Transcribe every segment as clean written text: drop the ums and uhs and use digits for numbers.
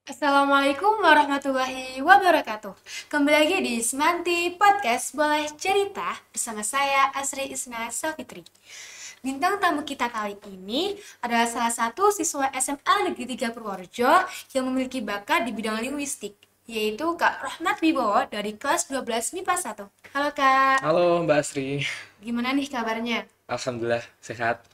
Assalamualaikum warahmatullahi wabarakatuh. Kembali lagi di Semanti Podcast Boleh Cerita bersama saya Asri Isna Safitri. Bintang tamu kita kali ini adalah salah satu siswa SMA Negeri 3 Purworejo yang memiliki bakat di bidang linguistik, yaitu Kak Rohmat Wibowo dari kelas 12 MIPA 1. Halo Kak, Halo Mbak Asri, gimana nih kabarnya? Alhamdulillah sehat.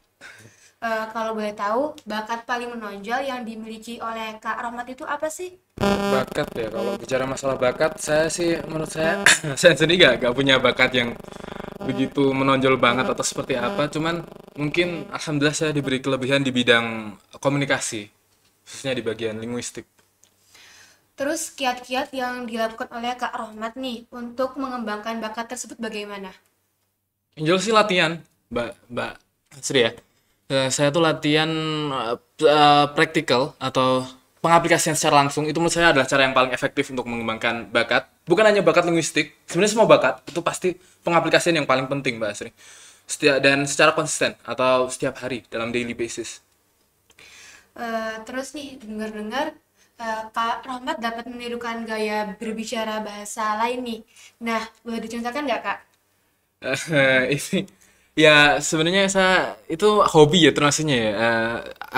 Kalau boleh tahu, bakat paling menonjol yang dimiliki oleh Kak Rohmat itu apa sih? Bakat ya, kalau bicara masalah bakat, saya sih menurut saya, saya sendiri gak punya bakat yang begitu menonjol banget atau seperti apa. Cuman mungkin Alhamdulillah saya diberi kelebihan di bidang komunikasi, khususnya di bagian linguistik. Terus kiat-kiat yang dilakukan oleh Kak Rohmat nih untuk mengembangkan bakat tersebut bagaimana? Yang jelas sih latihan, Mbak Asri ya. Saya tuh latihan praktikal atau pengaplikasian secara langsung itu menurut saya adalah cara yang paling efektif untuk mengembangkan bakat. Bukan hanya bakat linguistik, sebenarnya semua bakat itu pasti pengaplikasian yang paling penting, Mbak Asri. Dan secara konsisten atau setiap hari dalam daily basis. Terus nih dengar-dengar Kak Rohmat dapat menirukan gaya berbicara bahasa lain nih. Nah, boleh dicontohkan nggak Kak? Ini ya sebenarnya saya itu hobi ya termasuknya ya.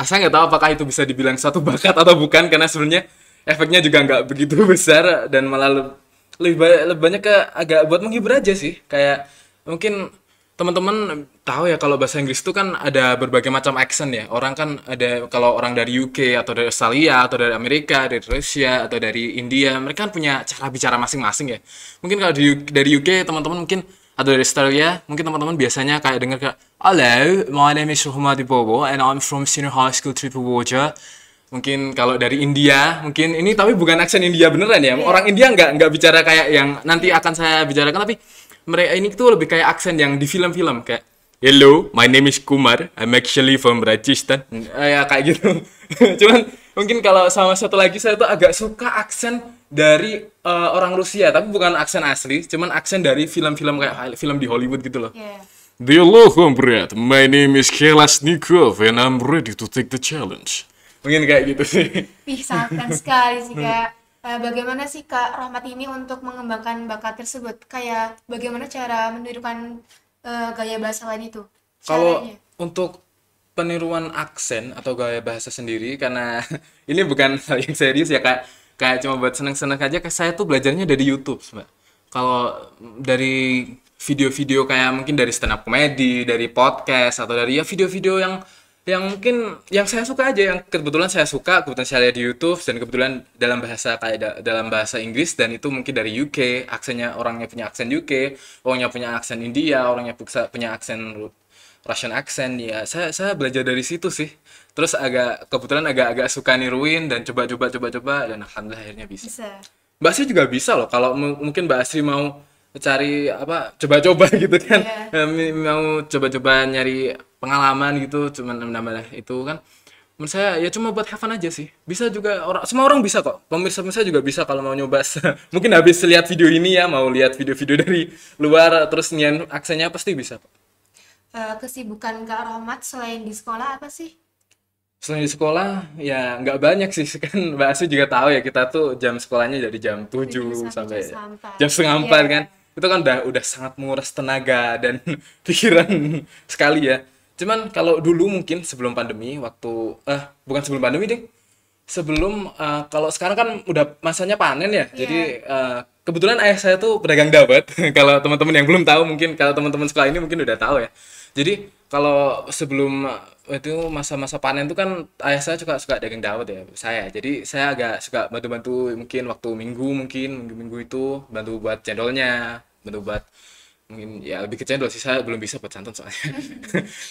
Saya nggak tahu apakah itu bisa dibilang suatu bakat atau bukan karena sebenarnya efeknya juga nggak begitu besar dan malah lebih banyak ke agak buat menghibur aja sih. Kayak mungkin teman-teman tahu ya kalau bahasa Inggris itu kan ada berbagai macam accent ya. Orang kan ada kalau orang dari UK atau dari Australia atau dari Amerika, dari Rusia atau dari India, mereka kan punya cara bicara masing-masing ya. Mungkin kalau dari UK teman-teman mungkin atau dari Australia, mungkin teman-teman biasanya kayak dengar kayak Hello, my name is Rohmadi Bobo and I'm from Senior High School Tripurwoja. Mungkin kalau dari India, mungkin ini tapi bukan aksen India beneran ya. Orang India nggak bicara kayak yang nanti akan saya bicarakan, tapi mereka ini tuh lebih kayak aksen yang di film-film kayak Hello, my name is Kumar. I'm actually from Rajasthan. Ya kayak gitu. Cuman mungkin kalau sama satu lagi saya tuh agak suka aksen dari orang Rusia, tapi bukan aksen asli, cuman aksen dari film-film kayak film di Hollywood gitu loh. Ya, Hello, comrade. My name is Kelashnikov and I'm ready to take the challenge. Mungkin kayak gitu sih. Wih, sangat keren sekali sih Kak. Bagaimana sih Kak Rohmat ini untuk mengembangkan bakat tersebut? Kayak bagaimana cara menirukan gaya bahasa lain itu? Kalau Caranya? untuk peniruan aksen atau gaya bahasa sendiri, karena ini bukan hal yang serius ya kak, kayak cuma buat seneng-seneng aja. Saya tuh belajarnya dari YouTube, mbak. Kalau dari video-video kayak mungkin dari stand up comedy, dari podcast atau dari ya video-video yang mungkin yang saya suka aja, yang kebetulan saya suka, kebetulan saya lihat di YouTube dan kebetulan dalam bahasa kayak dalam bahasa Inggris dan itu mungkin dari UK, aksennya orangnya punya aksen UK, orangnya punya aksen India, orangnya punya aksen Russian accent ya. Saya belajar dari situ sih. Terus kebetulan agak suka niruin dan coba-coba dan alhamdulillah akhirnya bisa. Bisa. Mbak Asri juga bisa loh kalau mungkin Mbak Asri mau cari apa coba-coba gitu kan. Iya. Mau coba-coba nyari pengalaman gitu cuman nambah itu kan menurut saya ya cuma buat have fun aja sih. Bisa juga semua orang bisa kok. Pemirsa-pemirsa juga bisa kalau mau nyoba. Mungkin habis lihat video ini ya mau lihat video-video dari luar terus nyian aksennya pasti bisa kok. Kesibukan Kak Rohmat selain di sekolah apa sih? Selain di sekolah ya nggak banyak sih kan Mbak Asu juga tahu ya kita tuh jam sekolahnya dari jam 7 7 sampai jam sampai sampai. jam setengah Iya. 4 kan itu kan udah sangat menguras tenaga dan pikiran sekali ya. Cuman kalau dulu mungkin sebelum pandemi waktu bukan sebelum pandemi deh, sebelum kalau sekarang kan udah masanya panen ya, Iya. jadi kebetulan ayah saya tuh pedagang dawet. Kalau teman-teman yang belum tahu mungkin kalau teman-teman sekolah ini mungkin udah tahu ya. Jadi kalau sebelum itu masa-masa panen tuh kan ayah saya juga suka dagang dawet ya saya. Jadi saya agak suka bantu-bantu mungkin waktu minggu-minggu itu bantu buat cendolnya, bantu buat mungkin ya lebih ke cendol sih saya belum bisa buat santan soalnya.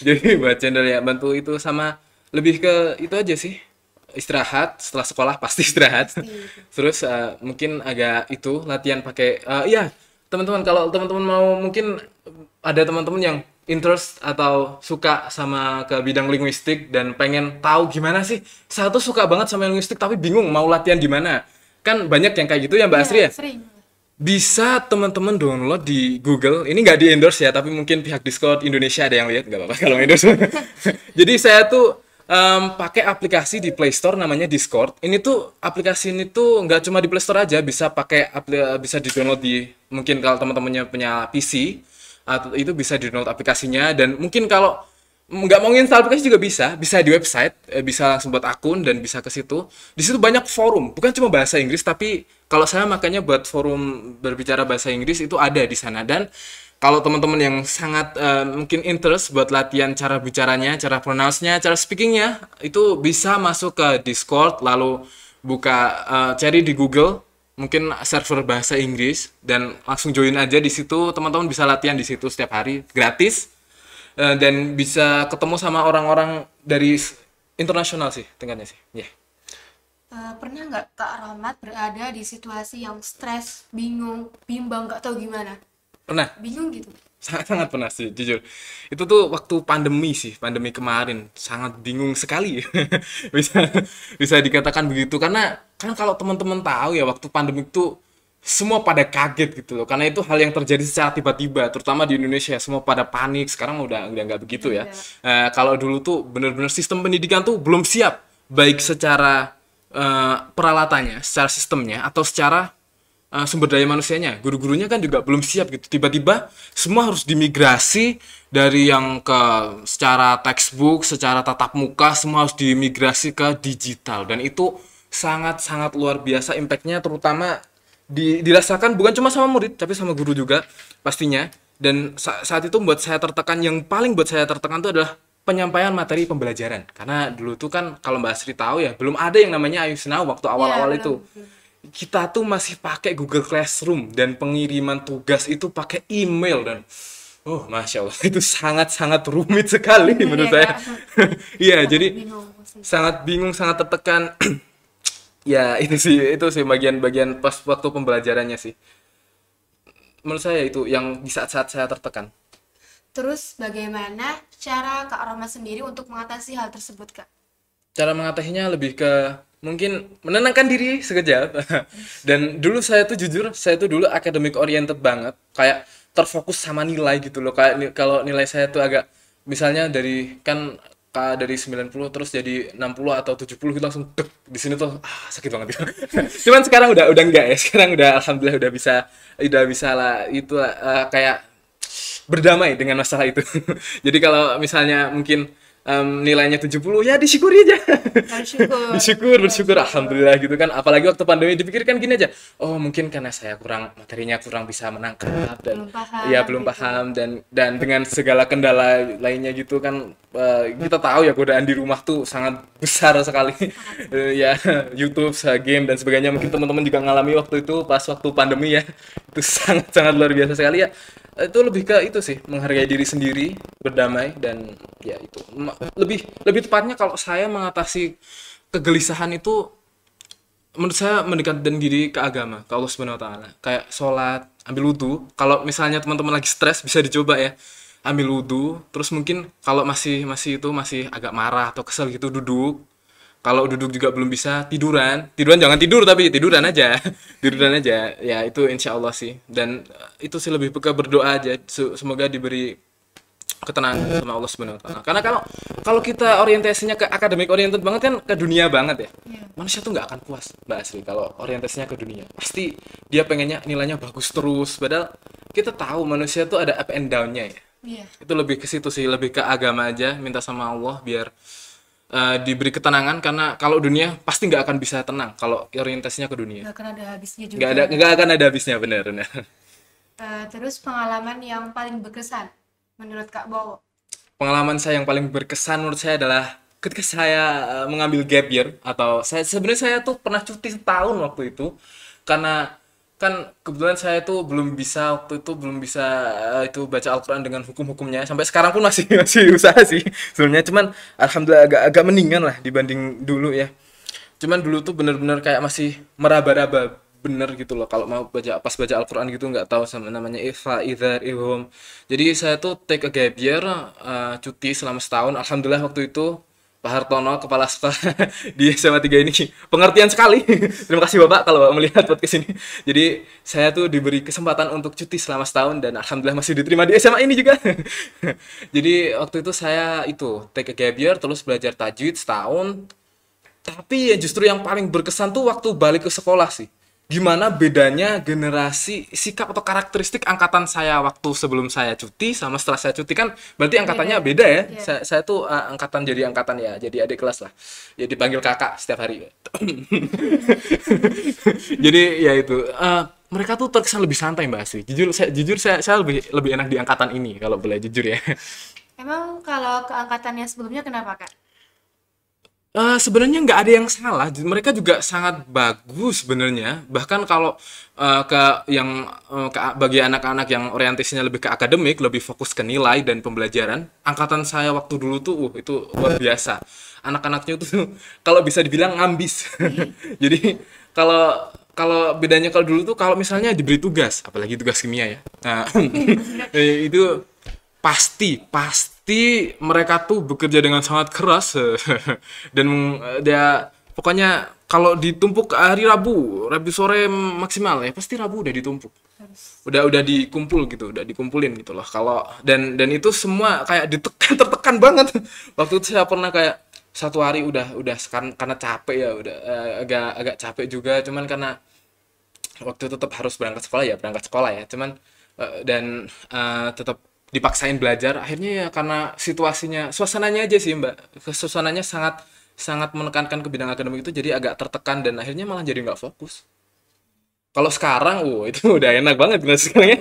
Jadi buat cendol ya bantu itu sama lebih ke itu aja sih istirahat setelah sekolah pasti istirahat. Pasti itu. Terus mungkin agak itu latihan pakai iya teman-teman kalau teman-teman mau mungkin ada teman-teman yang interest atau suka sama ke bidang linguistik dan pengen tahu gimana sih saya tuh suka banget sama linguistik tapi bingung mau latihan di mana kan banyak yang kayak gitu ya Mbak Iya, Asri ya. sering. Bisa teman-teman download di Google. Ini nggak di endorse ya, tapi mungkin pihak Discord Indonesia ada yang lihat, nggak apa-apa kalau endorse. Jadi saya tuh Pakai aplikasi di Play Store namanya Discord. Ini tuh aplikasi ini tuh nggak cuma di Play Store aja, bisa bisa di-download di mungkin kalau teman-temannya punya PC atau itu bisa di-download aplikasinya dan mungkin kalau nggak mau install aplikasi juga bisa di website, bisa langsung buat akun dan bisa ke situ. Di situ banyak forum, bukan cuma bahasa Inggris tapi kalau saya makanya buat forum berbicara bahasa Inggris itu ada di sana dan kalau teman-teman yang sangat mungkin interest buat latihan cara bicaranya, cara pronounce-nya, cara speaking-nya, itu bisa masuk ke Discord, lalu buka cari di Google, mungkin server bahasa Inggris, dan langsung join aja di situ. Teman-teman bisa latihan di situ setiap hari, gratis, dan bisa ketemu sama orang-orang dari internasional sih, tingkatnya sih. Ya. Pernah nggak Kak Rahmat berada di situasi yang stres, bingung, bimbang, nggak tahu gimana? Pernah. Bingung gitu. Sangat pernah sih, jujur. Itu tuh waktu pandemi sih, pandemi kemarin. Sangat bingung sekali. Bisa bisa dikatakan begitu karena kan kalau teman-teman tahu ya waktu pandemi itu semua pada kaget gitu loh. Karena itu hal yang terjadi secara tiba-tiba, terutama di Indonesia, semua pada panik. Sekarang udah nggak begitu ya. Kalau dulu tuh bener-bener sistem pendidikan tuh belum siap, baik secara peralatannya, secara sistemnya atau secara sumber daya manusianya, guru-gurunya kan juga belum siap gitu. Tiba-tiba semua harus dimigrasi dari yang ke secara textbook, secara tatap muka, semua harus dimigrasi ke digital dan itu sangat-sangat luar biasa impactnya, terutama dirasakan bukan cuma sama murid tapi sama guru juga pastinya. Dan saat itu buat saya tertekan, yang paling buat saya tertekan itu adalah penyampaian materi pembelajaran karena dulu tuh kan kalau Mbak Sri tahu ya belum ada yang namanya Ayusna waktu awal-awal itu. Kita tuh masih pakai Google Classroom dan pengiriman tugas itu pakai email dan masya Allah itu sangat-sangat rumit sekali menurut saya. Iya, jadi sangat bingung, sangat tertekan. Ya itu sih bagian-bagian pas waktu pembelajarannya sih. Menurut saya itu yang di saat-saat saya tertekan. Terus bagaimana cara Kak Rahmat sendiri untuk mengatasi hal tersebut, Kak? Cara mengatasinya lebih ke mungkin menenangkan diri sekejap. Dan dulu saya tuh jujur, saya tuh dulu academic oriented banget, kayak terfokus sama nilai gitu loh. Kayak kalau nilai saya tuh agak misalnya dari 90 terus jadi 60 atau 70 gitu langsung dek, di sini tuh sakit banget gitu. Cuman sekarang udah enggak ya. Sekarang udah alhamdulillah udah bisa lah itu kayak berdamai dengan masalah itu. Jadi kalau misalnya mungkin nilainya 70 ya disyukuri aja. Bersyukur alhamdulillah gitu kan. Apalagi waktu pandemi dipikirkan gini aja. Oh, mungkin karena saya materinya kurang bisa menangkap dan belum paham dan dengan segala kendala lainnya gitu kan, kita tahu ya godaan di rumah tuh sangat besar sekali. Ya YouTube, game dan sebagainya. Mungkin teman-teman juga ngalami waktu itu pas waktu pandemi ya. Itu sangat luar biasa sekali ya. Itu lebih ke itu sih, menghargai diri sendiri, berdamai dan ya itu lebih tepatnya kalau saya mengatasi kegelisahan itu menurut saya mendekatkan diri ke agama, ke Allah Subhanahu wa taala. Kayak sholat, ambil wudhu. Kalau misalnya teman-teman lagi stres bisa dicoba ya. Ambil wudhu, terus mungkin kalau masih agak marah atau kesel gitu duduk. Kalau duduk juga belum bisa, tiduran jangan tidur tapi tiduran aja. Ya itu insya Allah sih. Dan itu sih lebih ke berdoa aja, semoga diberi ketenangan sama Allah Subhanahu wa taala. Karena kalau kita orientasinya ke akademik oriented banget kan, ke dunia banget ya. Manusia tuh nggak akan puas, Mbak Asri, kalau orientasinya ke dunia. Pasti dia pengennya nilainya bagus terus, padahal kita tahu manusia tuh ada up and down-nya ya. Itu lebih ke situ sih, lebih ke agama aja, minta sama Allah biar diberi ketenangan, karena kalau dunia pasti nggak akan bisa tenang kalau orientasinya ke dunia. Nggak akan ada habisnya juga. Nggak akan ada habisnya, benar. Terus pengalaman yang paling berkesan menurut Kak Bowo? Pengalaman saya yang paling berkesan menurut saya adalah ketika saya mengambil gap year, atau sebenarnya saya tuh pernah cuti setahun waktu itu, karena kan kebetulan saya tuh belum bisa itu baca Al-Quran dengan hukum-hukumnya. Sampai sekarang pun masih usaha sih sebenarnya, cuman alhamdulillah agak mendingan lah dibanding dulu ya. Cuman dulu tuh bener-bener kayak masih meraba-raba bener gitu loh kalau mau baca Al-Quran gitu, nggak tahu sama namanya ifa, idhar, ihum. Jadi saya tuh take a gap year, cuti selama setahun. Alhamdulillah waktu itu Pak Hartono, kepala sekolah di SMA 3 ini pengertian sekali. Terima kasih Bapak kalau melihat podcast ini. Jadi saya tuh diberi kesempatan untuk cuti selama setahun dan alhamdulillah masih diterima di SMA ini juga. Jadi waktu itu saya itu take a gap year terus belajar tajwid setahun. Tapi ya justru yang paling berkesan tuh waktu balik ke sekolah sih. Gimana bedanya generasi sikap atau karakteristik angkatan saya waktu sebelum saya cuti sama setelah saya cuti kan berarti angkatannya beda ya. Iya. Saya tuh angkatan jadi angkatan ya, jadi adik kelas lah. Ya dipanggil kakak setiap hari. Jadi ya itu mereka tuh terkesan lebih santai Mbak Asri. Jujur saya lebih enak di angkatan ini kalau boleh jujur ya. Emang kalau ke angkatannya sebelumnya kenapa, Kak? Sebenarnya nggak ada yang salah, mereka juga sangat bagus sebenarnya. Bahkan kalau ke yang bagi anak-anak yang orientasinya lebih ke akademik, lebih fokus ke nilai dan pembelajaran, angkatan saya waktu dulu tuh itu luar biasa. Anak-anaknya tuh kalau bisa dibilang ngambis. Jadi kalau kalau bedanya kalau dulu tuh kalau misalnya diberi tugas, apalagi tugas kimia ya. Nah, itu pasti mereka tuh bekerja dengan sangat keras dan dia pokoknya kalau ditumpuk hari Rabu sore maksimal ya pasti Rabu udah ditumpuk udah dikumpul gitu udah dikumpulin gitu loh kalau dan itu semua kayak ditekan tertekan banget waktu itu saya pernah kayak satu hari udah karena capek ya udah agak capek juga cuman karena waktu itu tetap harus berangkat sekolah ya cuman tetap dipaksain belajar akhirnya ya karena suasananya aja sih mbak suasananya sangat sangat menekankan ke bidang akademik itu jadi agak tertekan dan akhirnya malah jadi nggak fokus kalau sekarang itu udah enak banget generasi sekarang ya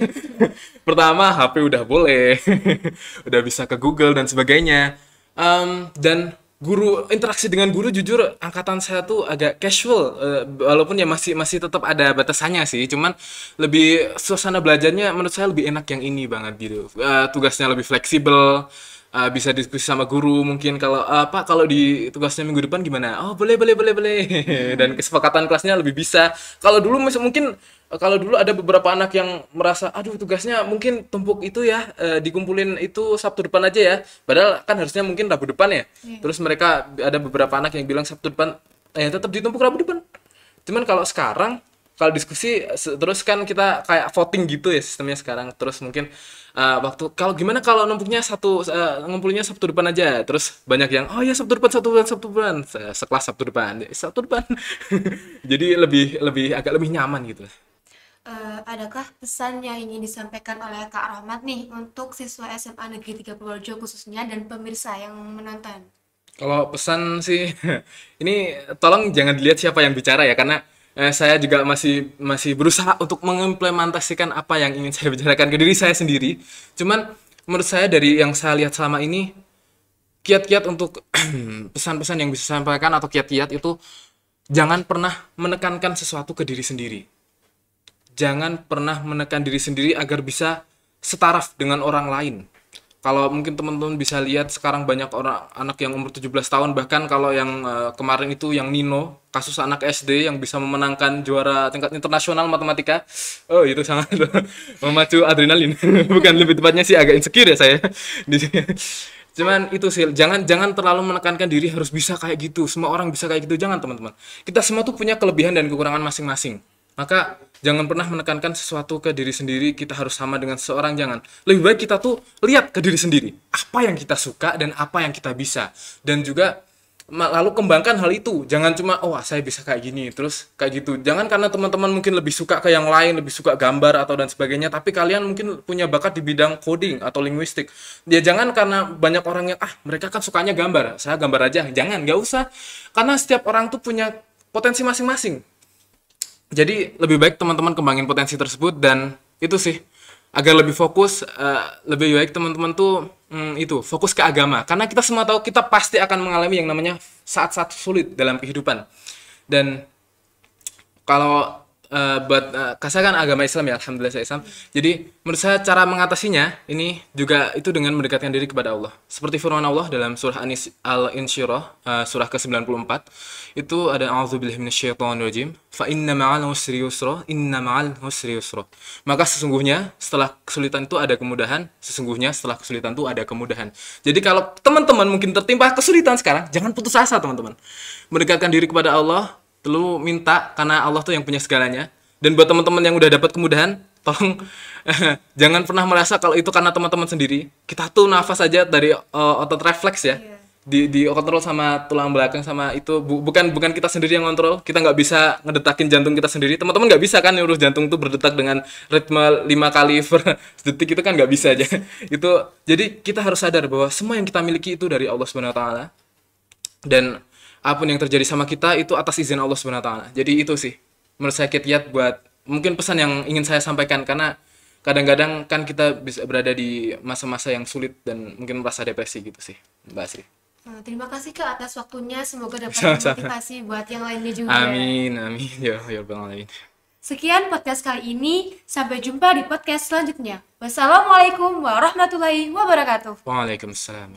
pertama HP udah boleh udah bisa ke Google dan sebagainya. Dan interaksi dengan guru jujur angkatan saya tuh agak casual walaupun ya masih tetap ada batasannya sih cuman lebih suasana belajarnya menurut saya lebih enak yang ini banget gitu. Tugasnya lebih fleksibel bisa diskusi sama guru mungkin kalau Pak kalau di tugasnya minggu depan gimana oh boleh dan kesepakatan kelasnya lebih bisa kalau dulu mungkin kalau dulu ada beberapa anak yang merasa aduh tugasnya mungkin tumpuk itu ya dikumpulin itu Sabtu depan aja ya padahal kan harusnya mungkin Rabu depan ya terus mereka ada beberapa anak yang bilang Sabtu depan tetap ditumpuk Rabu depan cuman kalau sekarang kalau diskusi terus kan kita kayak voting gitu ya sistemnya sekarang terus mungkin waktu kalau gimana kalau numpuknya ngumpulinnya Sabtu depan aja terus banyak yang oh ya Sabtu depan sekelas Sabtu depan jadi agak lebih nyaman gitu. Adakah pesan yang ingin disampaikan oleh Kak Rahmat nih untuk siswa SMA Negeri 3 Purworejo khususnya dan pemirsa yang menonton? Kalau pesan sih ini tolong jangan dilihat siapa yang bicara ya karena saya juga masih berusaha untuk mengimplementasikan apa yang ingin saya bicarakan ke diri saya sendiri. Cuman menurut saya dari yang saya lihat selama ini kiat-kiat untuk pesan-pesan yang bisa saya sampaikan atau kiat-kiat itu jangan pernah menekankan sesuatu ke diri sendiri. Jangan pernah menekan diri sendiri agar bisa setaraf dengan orang lain. Kalau mungkin teman-teman bisa lihat sekarang banyak orang anak yang umur 17 tahun bahkan kalau yang kemarin itu yang Nino kasus anak SD yang bisa memenangkan juara tingkat internasional matematika itu sangat memacu adrenalin bukan lebih tepatnya sih agak insecure ya saya cuman itu sih jangan terlalu menekankan diri harus bisa kayak gitu semua orang bisa kayak gitu jangan teman-teman kita semua tuh punya kelebihan dan kekurangan masing-masing maka jangan pernah menekankan sesuatu ke diri sendiri kita harus sama dengan seseorang jangan lebih baik kita tuh lihat ke diri sendiri apa yang kita suka dan apa yang kita bisa dan juga lalu kembangkan hal itu jangan cuma saya bisa kayak gini terus kayak gitu jangan karena teman-teman mungkin lebih suka ke yang lain lebih suka gambar atau dan sebagainya tapi kalian mungkin punya bakat di bidang coding atau linguistik ya jangan karena banyak orang yang mereka kan sukanya gambar saya gambar aja jangan nggak usah karena setiap orang tuh punya potensi masing-masing. Jadi lebih baik teman-teman kembangin potensi tersebut dan itu sih agar lebih fokus lebih baik teman-teman tuh itu fokus ke agama karena kita semua tahu kita pasti akan mengalami yang namanya saat-saat sulit dalam kehidupan dan kalau saya kan agama Islam ya, alhamdulillah saya Islam. Jadi menurut saya cara mengatasinya ini juga itu dengan mendekatkan diri kepada Allah. Seperti firman Allah dalam surah Al-Insyirah, surah ke-94, itu ada a'udzubillahi minasyaitonirrajim, fa inna ma'al usri yusra, inna ma'al usri yusra. Maka sesungguhnya setelah kesulitan itu ada kemudahan, sesungguhnya setelah kesulitan itu ada kemudahan. Jadi kalau teman-teman mungkin tertimpa kesulitan sekarang, jangan putus asa teman-teman. Mendekatkan diri kepada Allah, lalu minta karena Allah tuh yang punya segalanya. Dan buat teman-teman yang udah dapat kemudahan, tolong jangan pernah merasa kalau itu karena teman-teman sendiri. Kita tuh nafas aja dari otot refleks ya. Di kontrol sama tulang belakang sama itu bukan kita sendiri yang kontrol. Kita nggak bisa ngedetakin jantung kita sendiri. Teman-teman nggak bisa kan nyuruh jantung tuh berdetak dengan ritme 5 kali per detik, itu kan nggak bisa aja. Itu jadi kita harus sadar bahwa semua yang kita miliki itu dari Allah Subhanahu wa taala. Dan apapun yang terjadi sama kita itu atas izin Allah Subhanahu wa taala. Jadi itu sih menurut saya kiat buat mungkin pesan yang ingin saya sampaikan, karena kadang-kadang kan kita bisa berada di masa-masa yang sulit dan mungkin merasa depresi gitu sih, Mbak Asri. Terima kasih Kak atas waktunya, semoga dapat Sama-sama. motivasi buat yang lainnya juga. Amin, amin. Ya rabbal alamin. Sekian podcast kali ini, sampai jumpa di podcast selanjutnya. Wassalamualaikum warahmatullahi wabarakatuh. Waalaikumsalam.